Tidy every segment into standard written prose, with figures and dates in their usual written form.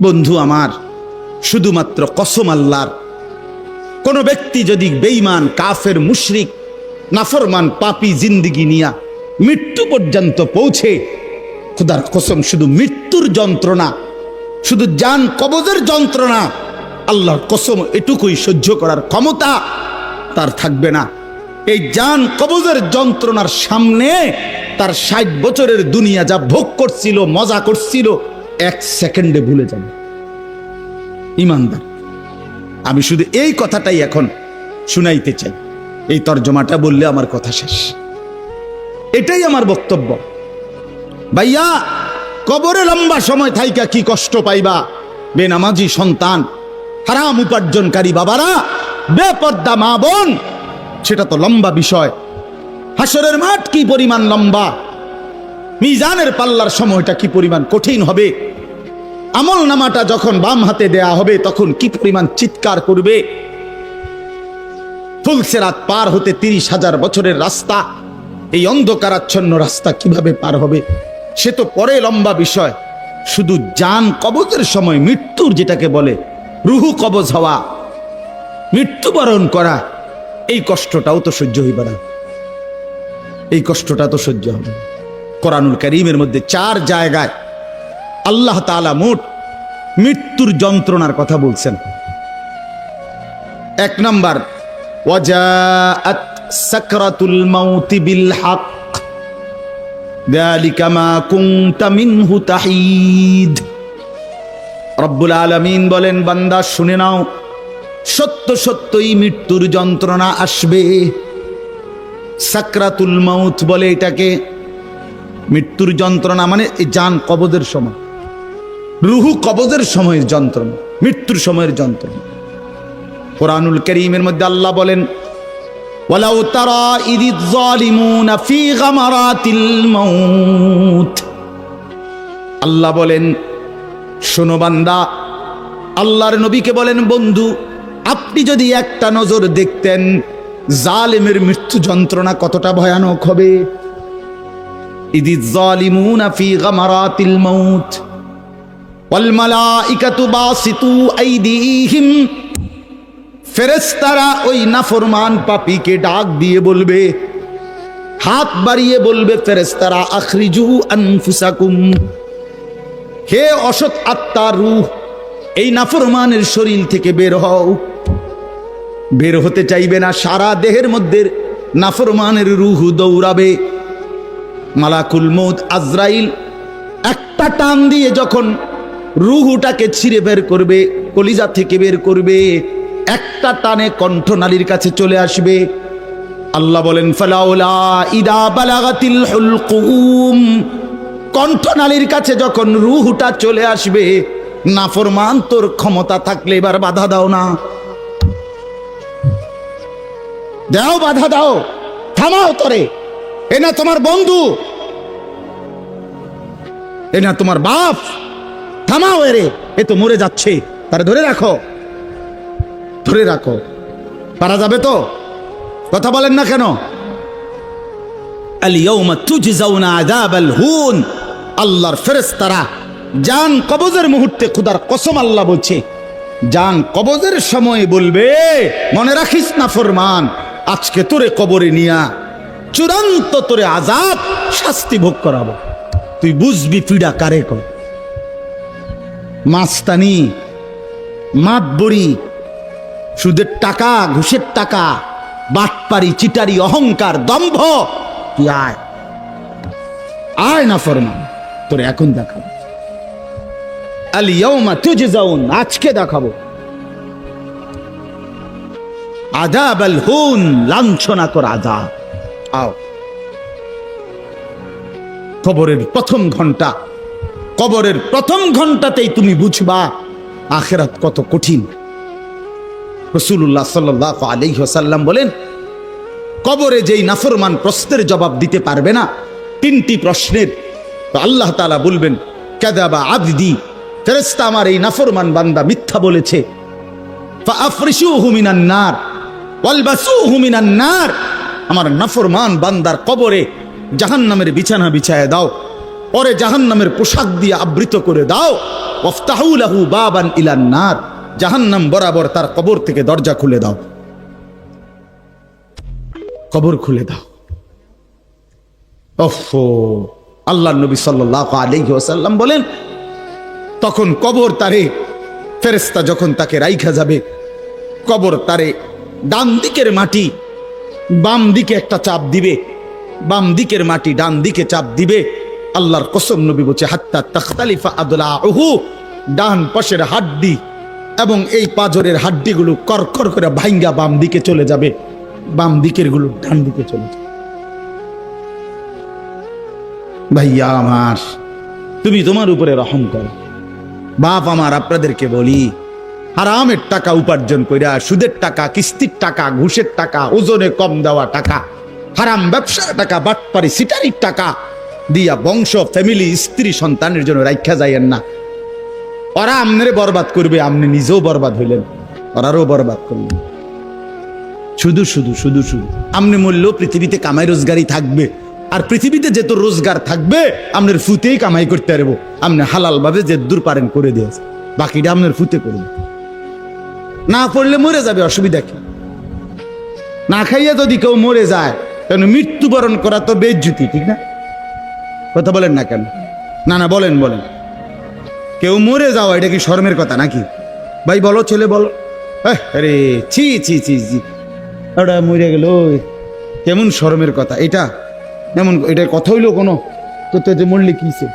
বন্ধু আমার, শুধুমাত্র কসম আল্লাহর, কোন ব্যক্তি যদি বেঈমান, কাফের, মুশরিক, নাফরমান, পাপী জিন্দেগি নিয়া মৃত্যু পর্যন্ত পৌঁছে, খোদার কসম শুধু মৃত্যুর যন্ত্রণা, শুধু জান কবজের যন্ত্রণা, আল্লাহর কসম এটুকুই সহ্য করার ক্ষমতা তার থাকবে না। এই জান কবজের যন্ত্রণার সামনে তার 60 বছরের দুনিয়া যা ভোগ করছিল, মজা করছিল, 1 সেকেন্ডে ভুলে যাবে। ইমানদার, আমি শুধু এই কথাটাই এখন শুনাইতে চাই। এই তর্জমাটা বললে আমার কথা শেষ। এটাই আমার বক্তব্য। ভাইয়া, কবরে লম্বা সময় থাইকা কি কষ্ট পাইবা? বেনামাজি সন্তান, হারাম উপার্জনকারী বাবারা, বেপর্দা মা বোন, সেটা তো লম্বা বিষয়। হাসরের মাঠ কি পরিমাণ লম্বা, মিজানের পাল্লার সময়টা কি পরিমাণ কঠিন হবে, আমল নামাটা যখন বাম হাতে দেয়া হবে তখন কি পরিমাণ চিৎকার করবে। ফুলসেরাত পার হতে 30,000 বছরের রাস্তা, এই অন্ধকারাচ্ছন্ন রাস্তা কিভাবে পার হবে সে তো পরে লম্বা বিষয়। শুধু জান কবজের সময় মৃত্যুর, যেটাকে বলে রুহু কবজ হওয়া, মৃত্যুবরণ করা, এই কষ্টটাও তো সহ্য হইবে না। এই কষ্টটা তো সহ্য হবে। কোরআনুল কারীমের মধ্যে 4 জায়গায় আল্লাহ তাআলা মোট মৃত্যুর যন্ত্রণার কথা বলছেন। 1 নাম্বার, ওয়াজাআত সাকরাতুল মাউতি বিল হক যালিকা মা কুনতা মিনহু তাহিদ। রব্বুল আলামিন বলেন, বান্দা শুনে নাও, সত্য সত্যই মৃত্যুর যন্ত্রণা আসবে। সাকরাতুল মাউত বলে এটাকে। মৃত্যুর যন্ত্রণা মানে এই জান কবজের সময়, রুহু কবজের সময়ের যন্ত্রণা, মৃত্যুর সময়ের যন্ত্রণা। কোরআনুল কারীমের মধ্যে আল্লাহ বলেন, ওয়ালাউ তারা ইযিয যালিমুনা ফি গামারাতিল মাউত। আল্লাহ বলেন, শোনো বান্দা, আল্লাহর নবীকে বলেন, বন্ধু আপনি যদি একটা নজর দেখতেন জালেমের মৃত্যু যন্ত্রণা কতটা ভয়ানক হবে। ইযিয যালিমুনা ফি গামারাতিল মাউত ওয়াল মালাইকাতু বাসিতু আইদিহিম। ফেরেশতারা ওই নাফরমান পাপীকে ডাক দিয়ে বলবে, হাত বাড়িয়ে বলবে ফেরেশতারা, আখরিজু আনফুসাকুম, হে অসৎ আত্মার রূহ, এই নাফরমানের শরীর থেকে বের হও। বের হতে চাইবে না, সারা দেহের মধ্যে নাফরমানের রূহ দৌড়াবে। মালাকুল মউত আজরাইল একটা টান দিয়ে যখন রূহটাকে ছিঁড়ে বের করবে, কলিজা থেকে বের করবে, একটা টানে কণ্ঠনালীর কাছে চলে আসবে। আল্লাহ বলেন, ফালাউলা ইদা বালাগাতিল হুলকুম, কণ্ঠনালীর কাছে যখন রূহটা চলে আসবে, নাফরমান তোর ক্ষমতা থাকলে এবার বাধা দাও না, দাও, বাধা দাও, থামাও তোরে। এ না তোমার বন্ধু, এ না তোমার বাপ, থামাও এরে, এ তো মরে যাচ্ছে, তারে ধরে রাখো, ধরে রাখো। পারা যাবে তো? কথা বলেন না কেন? আল ইয়াউমা তুজজাউনা আযাবাল হুন। আল্লাহর ফেরেশতারা জান কবজের মুহূর্তে, খোদার কসম আল্লাহ বলছে, জান কবজের সময় বলবে, মনে রাখিস না ফরমান, আজকে তোরে কবরে নিয়া চূড়ান্ত তোরে আযাব শাস্তি ভোগ করাবো। তুই বুঝবি পীড়া কারে কর। মাস্তানি, মাতবড়ি, সুদের টাকা, ঘুষের টাকা, বাটপারি, চিটারি, অহংকার, দম্ভ, তুই আয়, আয় না ফরমান, তোরে এখন দেখাবো। আল ইয়াউমা তুজজাউন, আজকে দেখাবো আযাবাল হুন, লাঞ্ছনা কর আযাব। আও, কবরের প্রথম ঘন্টা, কবরের প্রথম ঘন্টাতেই তুমি বুঝবা আখিরাত কত কঠিন। রাসূলুল্লাহ সাল্লাল্লাহু আলাইহি ওয়াসাল্লাম বলেন, কবরে যেই নাফরমান প্রশ্নের জবাব দিতে পারবে না, 3টি প্রশ্নের, তো আল্লাহ তাআলা বলবেন, কাযাবা আবদি, ফেরেশতা আমার এই নাফরমান বান্দা মিথ্যা বলেছে। ফাআফরিশুহু মিনান নার ওয়ালবাসুহু মিনান নার, আমার নাফরমান বান্দার কবরে জাহান্নামের বিছানা বিছায় দাও, ওরে জাহান্নামের পোশাক দিয়ে আবৃত করে দাও, ওয়াফতাহু লাহু বাবান ইলান নার, জাহান্নাম বরাবর তার কবর থেকে দরজা খুলে দাও, কবর খুলে দাও। ওফো, আল্লাহর নবী সাল্লাল্লাহু আলাইহি ওয়াসাল্লাম বলেন, তখন কবর তারে, ফেরেশতা যখন তাকে রাইখা যাবে, কবর তারে ডান দিকের মাটি বাম দিকে একটা চাপ দিবে, বাম দিকের মাটি ডান দিকে চাপ দিবে। আল্লাহর কসম, নবী বলছে, হাত্তা তাখতালিফা আদলাউহু, ডান পাশের হাড্ডি এবং এই পাজরের হাড্ডিগুলো করকর করে ভাঙ্গা বাম দিকে চলে যাবে, বাম দিকের গুলো ডান দিকে চলে যাবে। ভাইয়া আমার, তুমি তোমার উপরে রহম করো। বাপ আমার, আপনাদেরকে বলি, হারামের টাকা উপার্জন কইরা, সুদের টাকা, কিস্তির টাকা, ঘুষের টাকা, ওজনে কম দেওয়া টাকা, হারাম ব্যবসার টাকা, বাটপারি সিটারির টাকা দিয়া বংশ, ফ্যামিলি, স্ত্রী, সন্তানের জন্য রাখা যাইয়েন না। ওরা আমনে বরবাদ করবে, আপনি নিজেও বরবাদ হইলেন, ওরারও বরবাদ করলেন। শুধু শুধু শুধু শুধু আপনি মূল্য পৃথিবীতে কামাই রোজগারই থাকবে, আর পৃথিবীতে যেত রোজগার থাকবে আপনার ফুতেই কামাই করতে পারবো। আপনি হালাল ভাবে যে দূর পারেন করে দিয়েছে, বাকিটা আপনার ফুতে করবে। না পড়লে মরে যাবে, অসুবিধা কি? না খাইয়া যদি কেউ মরে যায়, কেন মৃত্যুবরণ করা তো বেজ্জুতি, ঠিক না? কথা বলেন না কেন? না না, বলেন বলেন। কেউ মরে যাওয়া এটা কি শরমের কথা নাকি? ভাই বলো, ছেলে বলো। আরে ছি ছি ছি ছি, ওটা মরে গেল, কেমন শরমের কথা এটা? এমন এটার কথা হইলো কোনো? তো তো মরলে কিছে,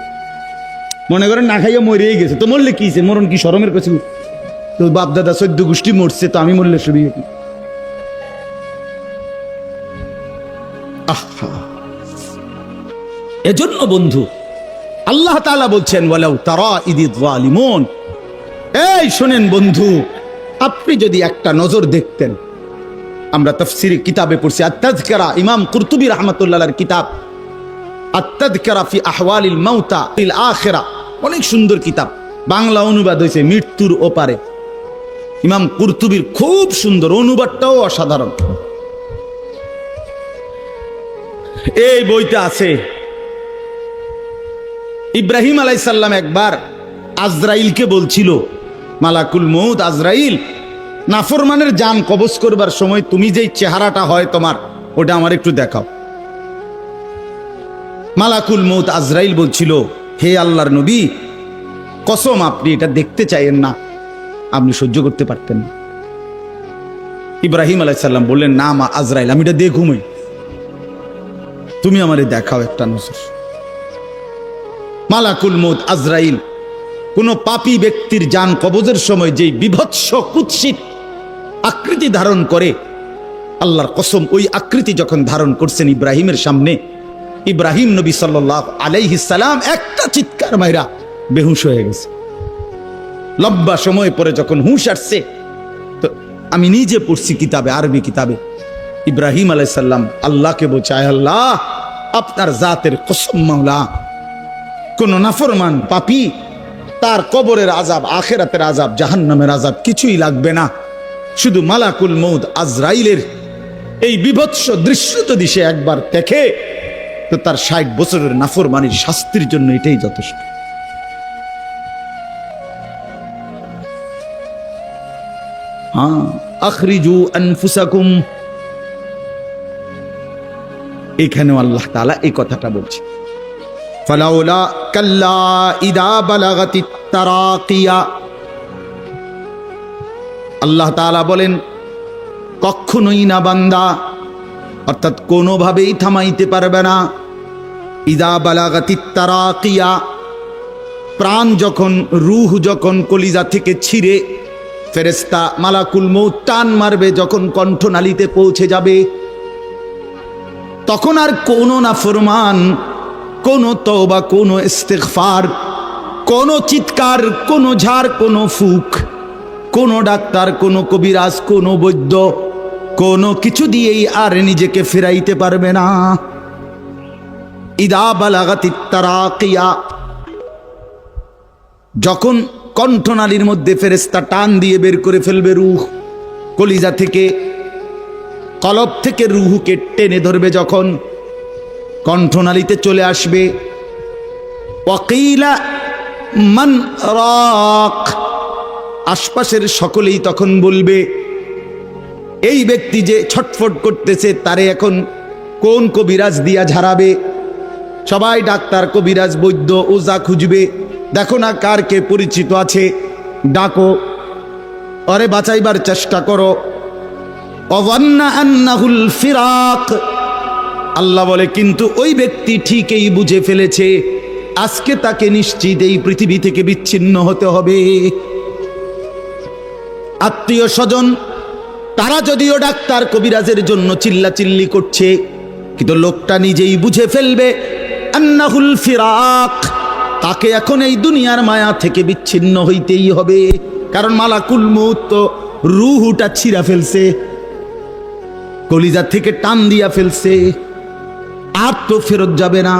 মনে করেন না খাইয়া মরেই গেছে, তো মরলে কিছে? মরণ কি শরমের কিছু? তো বাপ দাদা 14 গোষ্ঠী মরছে, তো আমি মরলে শুরু কি? এজন্য বন্ধু, আল্লাহ তাআলা বলছেন, ওয়ালাউ তারা ইদিয যালিমুন, এই শোনেন বন্ধু, আপনি যদি একটা নজর দেখতেন। আমরা তাফসীর কিতাবে পড়ছি, আত-তাযকিরা, ইমাম কুরতুবী রাহমাতুল্লাহর কিতাব, আত-তাযকিরা ফি আহওয়ালিল মাউতা ফিল আখিরা, অনেক সুন্দর কিতাব, বাংলা অনুবাদ হয়েছে মৃত্যুর ওপারে। ইমাম কুরতুবীর খুব সুন্দর, অনুবাদটাও অসাধারণ। এই বইতে আছে, ইব্রাহিম আলাইহিস সালাম একবার আজরাইলকে বলছিল, মালাকুল মউত আজরাইল, নাফরমানের জান কবজ করবার সময় তুমি যেই চেহারাটা হয় তোমার, ওটা আমার একটু দেখাও। মালাকুল মউত আজরাইল বলছিল, হে আল্লাহর নবী, কসম আপনি এটা দেখতে চাইেন না, আপনি সহ্য করতে পারতেন না। ইব্রাহিম আলাইহিস সালাম বললেন, না মা আজরাইল, আমি এটা দেখুমই, তুমি আমারে দেখাও একটা নজর। মালাকুল মউত আজরাইল কোন পাপী ব্যক্তির জান কবজের সময় যেই বিভৎস কুৎসিত আকৃতি ধারণ করে, আল্লাহর কসম ওই আকৃতি যখন ধারণ করছেন ইব্রাহিমের সামনে, ইব্রাহিম নবী সাল্লাল্লাহু আলাইহিস সালাম একটা চিৎকার মাইরা বেহুশ হয়ে গেছে। লম্বা সময় পরে যখন হুঁশ আসছে, তো আমি নিজে পড়ছি কিতাবে, আরবি কিতাবে, ইব্রাহিম আলাইহিস সালাম আল্লাহকে বলছে, আয় আল্লাহ, আপনার জাতের কসম মাওলা, কোন নাফরমান পাপী তার কবরের আযাব, আখিরাতের আযাব, জাহান্নামের আযাব কিছুই লাগবে না, শুধু মালাকুল মউত আজরাইলের এই বিভৎস দৃশ্য যদি সে একবার দেখে, তো তার 60 বছরের নাফরমানির শাস্তির জন্য এটাই যথেষ্ট। হ্যাঁ, আখরিজু আনফুসাকুম, এখানেও আল্লাহ তাআলা এই কথাটা বলছে, ফালাউলা কাল্লা ইদা বালাগাতিত তারাকিয়া। আল্লাহ তাআলা বলেন, কখনোই না বান্দা, অর্থাৎ কোনোভাবেই থামাইতে পারবে না, ইদা বালাগাতিত তারাকিয়া, প্রাণ যখন, রূহ যখন কলিজা থেকে ছিঁড়ে ফেরেশতা মালাকুল মউত টান মারবে, যখন কণ্ঠনালীতে পৌঁছে যাবে, তখন আর কোনো নাফরমান, কোনো তওবা, কোনো ইস্তিগফার, কোনো চিৎকার, কোনো ঝাড়, কোনো ফুক, কোনো ডাক্তার, কোনো কবিরাজ, কোনো বৈদ্য, কোনো কিছু দিয়েই আর নিজেকে ফেরাইতে পারবে না। ইদা বালাগাতিত তারাকিয়া, যখন কণ্ঠনালীর মধ্যে ফেরেশতা টান দিয়ে বের করে ফেলবে রূহ, কলিজা থেকে, কলব থেকে রূহকে টেনে ধরবে, যখন কণ্ঠনালীতে চলে আসবে, ওয়াকিলা মান রাক, আশপাশের সকলেই তখন বলবে এই ব্যক্তি যে ছটফট করতেছে তারে এখন কোন কবিরাজ দিয়া ঝাড়াবে। সবাই ডাক্তার, কবিরাজ, বৈদ্য, ওঝা খুঁজবে, দেখো না কার কে পরিচিত আছে, ডাকো, আরে বাঁচাইবার চেষ্টা করো। অযান্না আন্নাহুল ফিরাক, আল্লাহ বলে কিন্তু ওই ব্যক্তি ঠিকই বুঝে ফেলেছে আজকে তাকে নিশ্চিত এই পৃথিবী থেকে বিচ্ছিন্ন হতে হবে। আত্মীয় স্বজন তারা যদিও ডাক্তার কবিরাজের জন্য চিল্লাচিল্লি করছে, কিন্তু লোকটা নিজেই বুঝে ফেলবে আন্নাহুল ফিরাক, তাকে এখন এই দুনিয়ার মায়া থেকে বিচ্ছিন্ন হইতেই হবে। কারণ মালাকুল মউত তো রূহটা ছিঁড়া ফেলছে, কলিজা থেকে টান দিয়া ফেলছে, আর তো ফেরত যাবে না,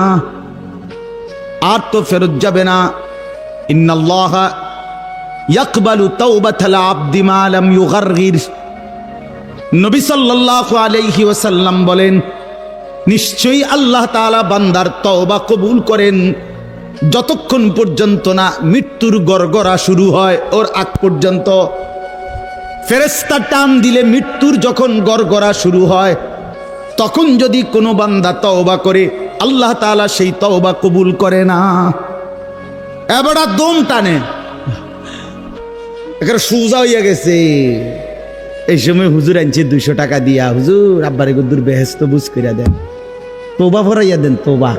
আর তো ফেরত যাবে না। ইন্নাল্লাহা ইয়াকবালু তাওবাতাল আবদি মা লাম ইউগারগির, নবী সাল্লাল্লাহু আলাইহি ওয়াসাল্লাম বলেন নিশ্চয়ই আল্লাহ তাআলা বান্দার তওবা কবুল করেন যতক্ষণ পর্যন্ত না মৃত্যুর গড়গড়া শুরু হয়, ওর আগ পর্যন্ত। ফেরেশতা টান দিলে মৃত্যুর যখন গড়গড়া শুরু হয় তখন যদি কোনো বান্দা তওবা করে আল্লাহ তাআলা সেই তওবা কবুল করে না। এবারে দম টানে, একের সুজা হইয়া গেছে। এই সময় হুজুর আনছে 200 টাকা দিয়া, হুজুর আব্বারে গুদ্দুর বেহেস্ত বুঝ কইরা দেন, তোবা ভরাইয়া দেন, তোবা।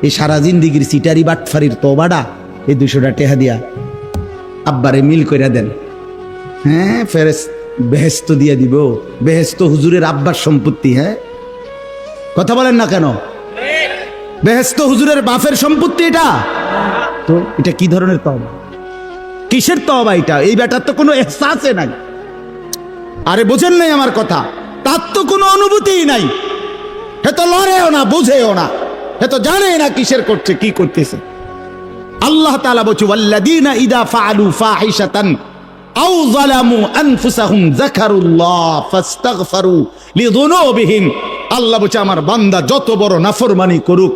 এই সারা জিন্দিগির সিটারি বাটফারির তোবাটা এই 200 টাকা দিয়া আব্বারে মিল কইরা দেন। হ্যাঁ, ফেরেস বেহেস্ত দিয়া দিব। বেহেস্ত হুজুরের আব্বার সম্পত্তি। হ্যাঁ, কথা বলেন না কেন? বেহেস্ত হুজুরের বাপের সম্পত্তি এটা। তো এটা কি ধরনের তওবা, কিসের তওবা এটা? এই ব্যাটার তো কোনো এহসাসে নাই। আরে বোঝেন নাই আমার কথা? তার তো কোনো অনুভূতিই নাই, হে তো লড়েও না, বুঝেও না, হে তো জানে না কিসের করছে, কি করতেছে। আল্লাহ তাআলা বলছে ওয়াল্লাযীনা ইযা ফাআলু ফাহিশাতান আও যালামু আনফুসাহুম যাকারুল্লাহ ফাস্তাগফারু লিযুনুবিহিম। আল্লাহ বলছে আমার বান্দা যত বড় নাফরমানি করুক,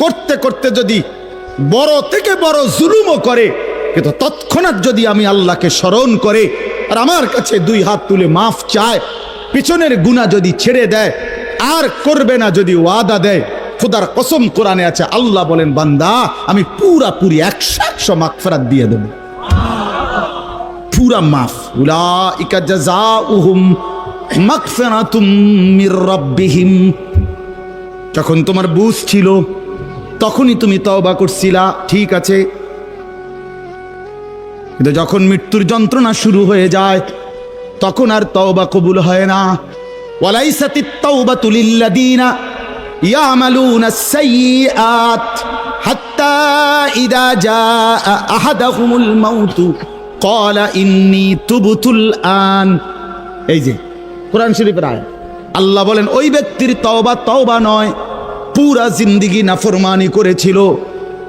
করতে করতে যদি বড় থেকে বড় জুলুমও করে, কিন্তু তৎক্ষণাৎ যদি আমি আল্লাহকে স্মরণ করে আর আমার কাছে 2 হাত তুলে মাফ চায়, পিছনের গুনাহ যদি ছেড়ে দেয় আর করবে না যদি ওয়াদা দেয়, খোদার কসম কোরআনে আছে, আল্লাহ বলেন বান্দা আমি পুরাপুরি 100% মাগফিরাত দিয়ে দেব, পুরা মাফ। উলাইকা জাযাউহুম মাগফিরাতুম মির রাব্বিহিম। যখন তোমার বুঝ ছিল তখনই তুমি তওবা করছিলা, ঠিক আছে, কিন্তু যখন মৃত্যুর যন্ত্রণা শুরু হয়ে যায় তখন আর তওবা কবুল হয় না। ওয়ালাইসাতিত তাওবাতু লিল্লাযীনা ইয়ামালুনাস সাইয়্যাত হাত্তা ইযা জাআ আহাদাহুমুল মাউতু ক্বালা ইন্নী তুবতুল আন। এই যে কোরআন শরীফের আয়াত, আল্লাহ বলেন ওই ব্যক্তির তওবা নয়, পুরা জিন্দেগি নাফরমানি করেছিল,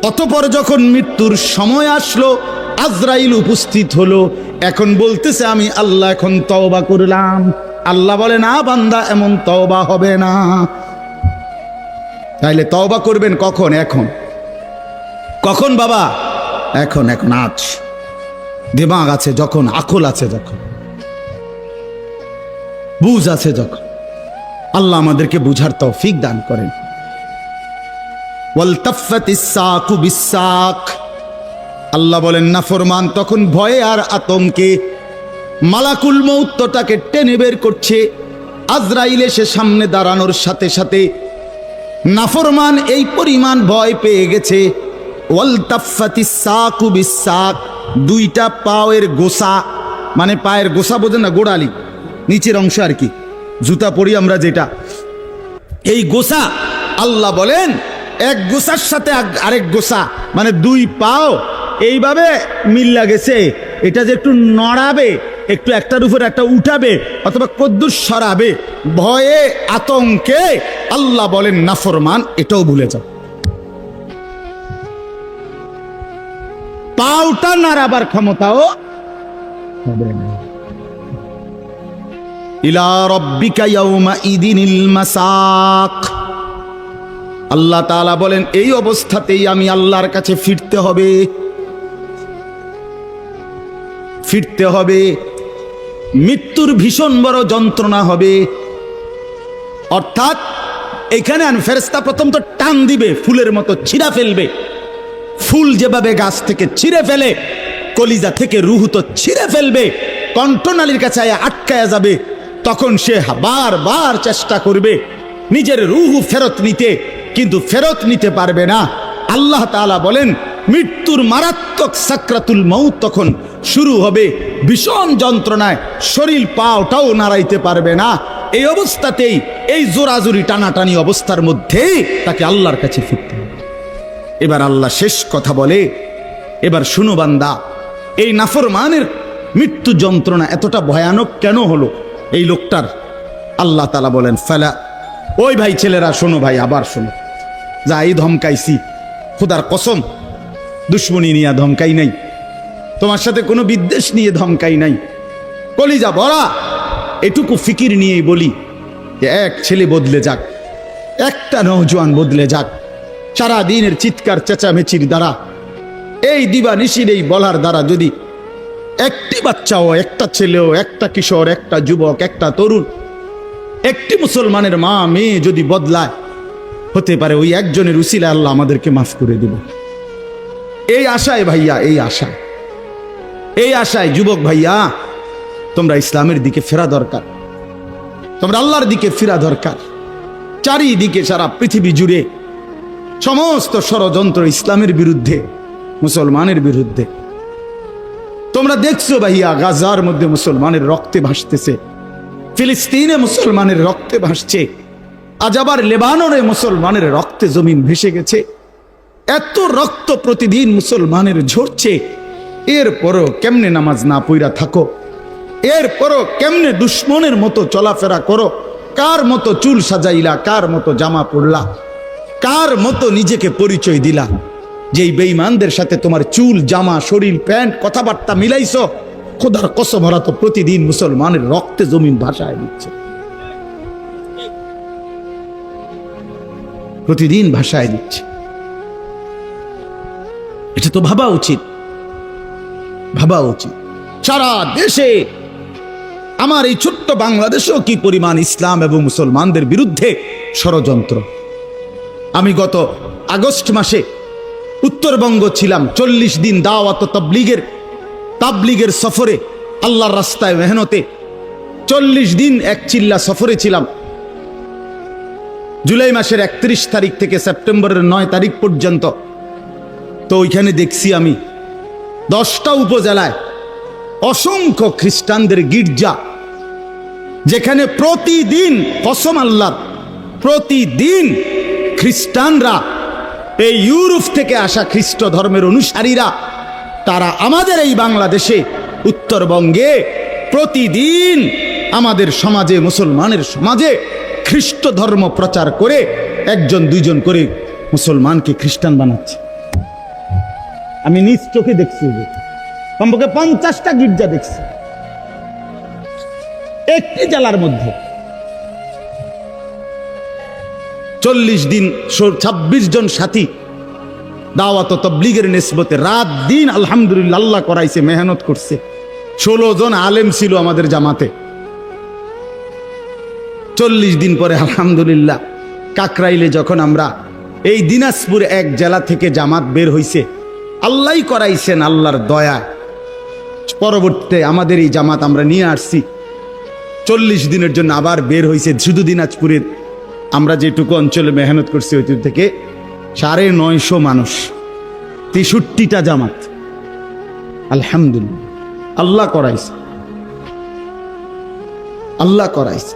অতঃপর যখন মৃত্যুর সময় আসলো আজরাইল উপস্থিত হলো, এখন বলতেছে আমি আল্লাহ এখন তওবা করলাম। আল্লাহ বলে না বান্দা, এমন তওবা হবে না। তাইলে তওবা করবেন কখন? এখন। কখন বাবা? এখন। এখন আজ দিমাগ আছে যখন, আকল আছে যখন, বুঝ আছে যখন। আল্লাহ আমাদেরকে বুঝার তৌফিক দান করেন। ওয়ালতাফাতিস সাকু বিসাক, আল্লাহ বলেন নাফরমান তখন ভয়ে আর আতঙ্কে মালাকুল মউত তাকে টেনে বের করছে। আজরাইল এসে সামনে দাঁড়ানোর সাথে সাথে নাফরমান এই পরিমাণ ভয় পেয়ে গেছে। ওয়ালতাফাতিস সাকু বিসাক, 2টা পায়ের গোসা, মানে পায়ের গোসা বোঝেন না, গোড়ালি নিচের অংশ আর কি, জুতা পরি আমরা যেটা, এই গোসা আল্লাহ বলেন এক গোসার সাথে আরেক গোসা, মানে 2 পাও এইভাবে মিল গেছে। এটা যে একটু নড়াবে, একটু একটার উপর একটা উঠাবে অথবা কদ্দুর সরাবে, ভয়ে আতঙ্কে আল্লাহ বলেন নাফরমান এটাও ভুলে যাও। পাওটা নাড়াবার ক্ষমতাও হবে না। ইলা রাব্বিকা ইয়াউমা ইদিনিল মাসাক, আল্লাহ তাআলা বলেন এই অবস্থাতেই আমি আল্লাহর কাছে ফিরতে হবে, ফিরতে হবে। মৃত্যুর ভীষণ বড় যন্ত্রণা হবে। অর্থাৎ এখানে ফেরেশতা প্রথম তো টান দিবে, ফুলের মতো ছিঁড়া ফেলবে। ফুল যেভাবে গাছ থেকে ছিঁড়ে ফেলে, কলিজা থেকে রূহ তো ছিঁড়ে ফেলবে, কণ্ঠনালীর কাছে আটকায়া যাবে। তখন সে বারবার চেষ্টা করবে নিজের রূহ ফেরত নিতে, কিন্তু ফেরত নিতে পারবে না। আল্লাহ তাআলা বলেন মৃত্যুর মারাত্মক সাকরাতুল মউত তখন শুরু হবে, ভীষণ যন্ত্রণায় শরীর পাওটাও নাড়াইতে পারবে না। এই অবস্থাতেই, এই জোরাজুরি টানাটানি অবস্থার মধ্যেই তাকে আল্লাহর কাছে ফিরতে হবে। এবার আল্লাহ শেষ কথা বলে, এবার শুনো বান্দা, এই নাফরমানের মৃত্যু যন্ত্রণা এতটা ভয়ানক কেন হলো এই লোকটার? আল্লাহ তাআলা বলেন ফালা, ওই ভাই ছেলেরা শোনো, ভাই আবার শোনো, যা এই ধমকাইছি, খোদার কসম দুশ্মনী নিয়ে ধমকাই নাই, তোমার সাথে কোনো বিদ্বেষ নিয়ে ধমকাই নাই, কলিজা ভরা এটুকু ফিকির নিয়েই বলি যে এক ছেলে বদলে যাক, একটা নওজোয়ান বদলে যাক, সারা দিনের চিৎকার চেঁচামেচির দ্বারা, এই দিবানিশির এই বলার দ্বারা যদি একটি বাচ্চাও, একটা ছেলেও, একটা কিশোর, একটা যুবক, একটা তরুণ, একটি মুসলমানের মা মেয়ে যদি বদলায়, হতে পারে ওই একজনের উসিলায় আল্লাহ আমাদেরকে মাফ করে দেবে। এই আশায় ভাইয়া, এই আশায় যুবক ভাইয়া, তোমরা ইসলামের দিকে ফেরা দরকার, তোমরা আল্লাহর দিকে ফেরা দরকার। চারিদিকে সারা পৃথিবী জুড়ে সমস্ত ষড়যন্ত্র ইসলামের বিরুদ্ধে, মুসলমানের বিরুদ্ধে। তোমরা দেখছো ভাইয়া, গাজার মধ্যে মুসলমানের রক্তে ভাসতেছে, ফিলিস্তিনে মুসলমানের রক্তে ভাসছে, আজ আবার লেবাননে মুসলমানের রক্তে জমিন ভেসে গেছে। এত রক্ত প্রতিদিন মুসলমানের ঝরছে, এরপরও কেমনে নামাজ না পইরা থাকো, এরপরও কেমনে দুশ্মনের মতো চলাফেরা করো, কার মতো চুল সাজাইলা, কার মতো জামা পরলা, কার মতো নিজেকে পরিচয় দিলা, যেই বেঈমানদের সাথে তোমার চুল, জামা, শরীর, প্যান্ট, কথাবার্তা মিলাইছো, খোদার কসম ওরা তো প্রতিদিন মুসলমানের রক্তে জমিন ভাসায় দিচ্ছে, প্রতিদিন ভাসায় দিচ্ছে। এটা তো ভাবা উচিত, ভাবা উচিত। সারা দেশে, আমার এই ছোট্ট বাংলাদেশেও কি পরিমাণ ইসলাম এবং মুসলমানদের বিরুদ্ধে ষড়যন্ত্র। আমি গত আগস্ট মাসে উত্তরবঙ্গ ছিলাম, 40 দিন দাওয়াত তাবলীগের সফরে, আল্লাহর রাস্তায় মেহনতে 40 দিন এক চিল্লা সফরে ছিলাম। জুলাই মাসের 31 তারিখ থেকে সেপ্টেম্বরের 9 তারিখ পর্যন্ত। তো ওইখানে দেখছি আমি 10টা উপজেলায় অসংখ্য খ্রিস্টানদের গির্জা, যেখানে প্রতিদিন, কসম আল্লাহর, প্রতিদিন খ্রিস্টানরা, এই ইউরোপ থেকে আসা খ্রিস্ট ধর্মের অনুসারীরা, তারা আমাদের এই বাংলাদেশে, উত্তরবঙ্গে প্রতিদিন আমাদের সমাজে, মুসলমানের সমাজে খ্রিস্ট ধর্ম প্রচার করে 1জন 2জন করে মুসলমানকে খ্রিস্টান বানাচ্ছে। আমি নিজ চোখে দেখছি, কমপক্ষে 50টা গির্জা দেখছি একটি জেলার মধ্যে। 40 দিন 26 জন সাথী দাওয়াত ও তাবলীগের নিসবতে রাত দিন আলহামদুলিল্লাহ আল্লাহ করাইছে, মেহনত করছে। 16 জন আলেম ছিল আমাদের জামাতে। 40 দিন পরে আলহামদুলিল্লাহ কাকরাইলে যখন আমরা, এই দিনাজপুর এক জেলা থেকে জামাত বের হইছে, আল্লাহই করাইছেন, আল্লাহর দয়া। পরবর্তীতে আমাদের এই জামাত আমরা নিয়ে আসছি, 40 দিনের জন্য আবার বের হইছে। শুধু দিনাজপুরের আমরা যেটুকু অঞ্চলে মেহনত করছি ওই থেকে 950 মানুষ, 63টা জামাত। আলহামদুলিল্লাহ আল্লাহ করাইছে, আল্লাহ করাইছে।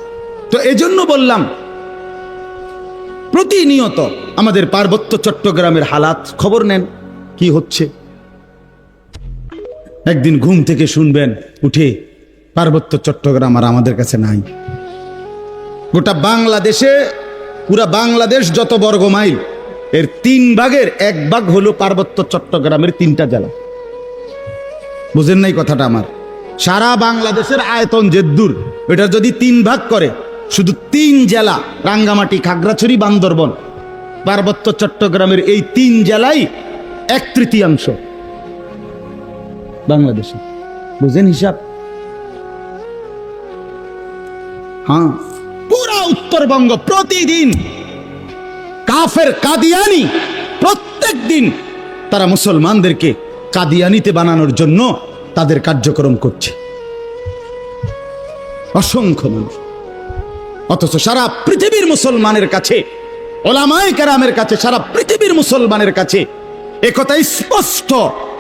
তো এজন্য বললাম, প্রতিনিয়ত আমাদের পার্বত্য চট্টগ্রামের হালাত খবর নেন, কি হচ্ছে। একদিন ঘুম থেকে শুনবেন উঠে পার্বত্য চট্টগ্রাম আর আমাদের কাছে নাই। গোটা বাংলাদেশে, পুরা বাংলাদেশ যত বর্গ মাইল, এর 3 ভাগের 1 ভাগ হলো পার্বত্য চট্টগ্রামের 3টা জেলা। বুঝেন নাই কথাটা আমার? সারা বাংলাদেশের আয়তন যেদূর, এটা যদি 3 ভাগ করে, শুধু 3 জেলা, রাঙ্গামাটি, খাগড়াছড়ি, বান্দরবন, পার্বত্য চট্টগ্রামের এই 3 জেলায় 1/3 বাংলাদেশে। বুঝেন হিসাব? হ্যাঁ, পুরা উত্তরবঙ্গ প্রতিদিন কাফের কাদিয়ানি, প্রত্যেক দিন তারা মুসলমানদেরকে কাদিয়ানিতে বানানোর জন্য তাদের কার্যক্রম করছে, অসংখ্য মানুষ। অথচ সারা পৃথিবীর মুসলমানের কাছে, ওলামায়ে কেরামের কাছে, সারা পৃথিবীর মুসলমানের কাছে একথা স্পষ্ট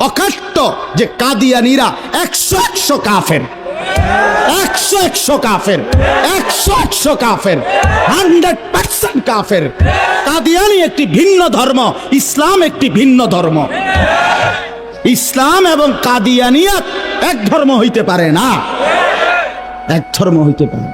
অকাট্য যে কাদিয়ানিরা 100 কাফের, 100 কাফের, 100 কাফের, 100% কাফের। কাদিয়ানি একটি ভিন্ন ধর্ম, ইসলাম একটি ভিন্ন ধর্ম। ইসলাম এবং কাদিয়ানিয়াত এক ধর্ম হইতে পারে না, এক ধর্ম হইতে পারে।